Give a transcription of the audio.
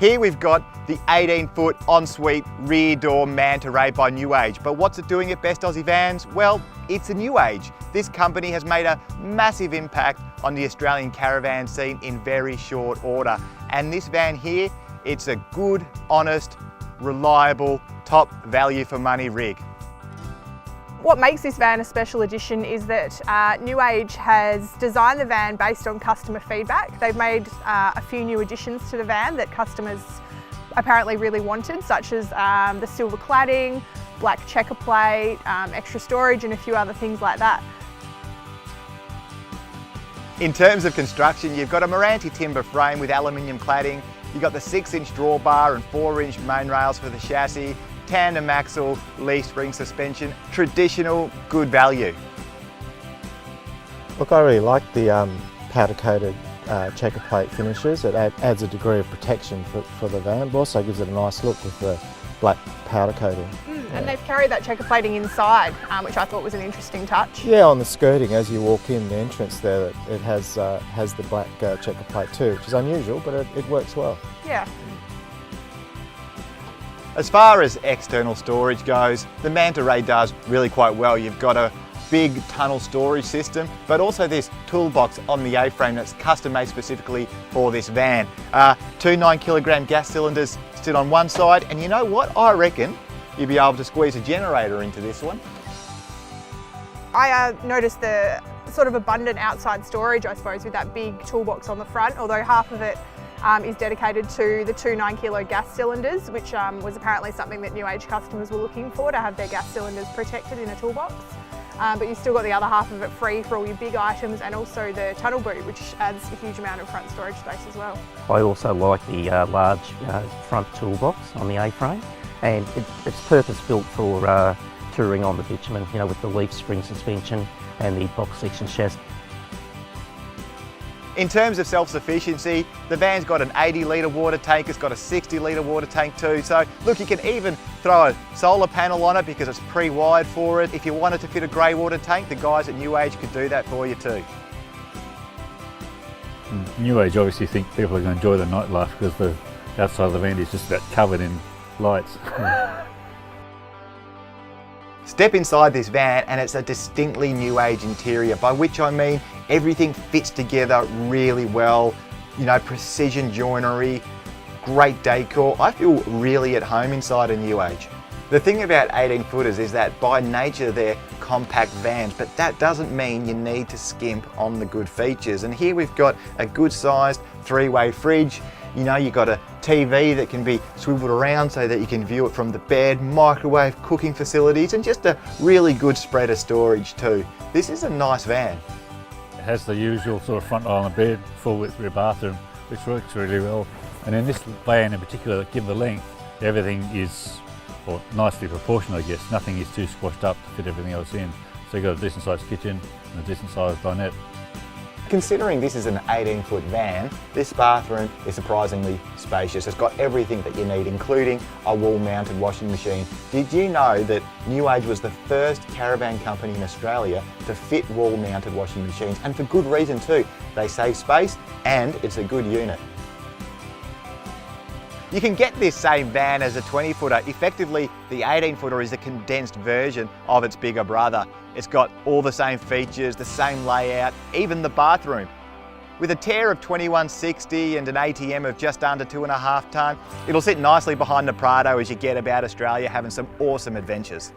Here we've got the 18-foot ensuite rear door Manta Ray by New Age. But what's it doing at Best Aussie Vans? Well, it's a New Age. This company has made a massive impact on the Australian caravan scene in very short order. And this van here, it's a good, honest, reliable, top value for money rig. What makes this van a special edition is that New Age has designed the van based on customer feedback. They've made a few new additions to the van that customers apparently really wanted, such as the silver cladding, black checker plate, extra storage and a few other things like that. In terms of construction, you've got a Meranti timber frame with aluminium cladding. You've got the 6-inch drawbar and 4-inch main rails for the chassis, tandem axle, leaf spring suspension, traditional, good value. Look, I really like the powder-coated checker plate finishes. It adds a degree of protection for the van, but also gives it a nice look with the black powder coating. And they've carried that checker plating inside, which I thought was an interesting touch. Yeah, on the skirting as you walk in, the entrance there, it has the black checker plate too, which is unusual, but it works well. Yeah. As far as external storage goes, the Manta Ray does really quite well. You've got a big tunnel storage system, but also this toolbox on the A-frame that's custom made specifically for this van. 2 9-kilogram gas cylinders sit on one side, and you know what? I reckon you'll be able to squeeze a generator into this one. I noticed the sort of abundant outside storage, I suppose, with that big toolbox on the front, although half of it is dedicated to the 2 9-kilo gas cylinders, which was apparently something that New Age customers were looking for, to have their gas cylinders protected in a toolbox. But you've still got the other half of it free for all your big items, and also the tunnel boot, which adds a huge amount of front storage space as well. I also like the large front toolbox on the A-frame, and it's purpose-built for touring on the bitumen, you know, with the leaf spring suspension and the box section chassis. In terms of self-sufficiency, the van's got an 80-litre water tank, it's got a 60-litre water tank too. So look, you can even throw a solar panel on it because it's pre-wired for it. If you wanted to fit a grey water tank, the guys at New Age could do that for you too. New Age obviously think people are going to enjoy the nightlife because the outside of the van is just about covered in lights. Step inside this van and it's a distinctly New Age interior, by which I mean everything fits together really well. You know, precision joinery, great decor. I feel really at home inside a New Age. The thing about 18-footers is that by nature they're compact vans, but that doesn't mean you need to skimp on the good features. And here we've got a good sized 3-way fridge. You know, you've got a TV that can be swiveled around so that you can view it from the bed, microwave, cooking facilities, and just a really good spread of storage too. This is a nice van. It has the usual sort of front island bed, full width rear bathroom, which works really well. And in this van in particular, given the length, everything is nicely proportioned, I guess. Nothing is too squashed up to fit everything else in. So you've got a decent sized kitchen and a decent sized dinette. Considering this is an 18-foot van, this bathroom is surprisingly spacious. It's got everything that you need, including a wall-mounted washing machine. Did you know that New Age was the first caravan company in Australia to fit wall-mounted washing machines? And for good reason too. They save space and it's a good unit. You can get this same van as a 20-footer. Effectively, the 18-footer is a condensed version of its bigger brother. It's got all the same features, the same layout, even the bathroom. With a tear of 2160 and an ATM of just under 2.5 tonne, it'll sit nicely behind the Prado as you get about Australia having some awesome adventures.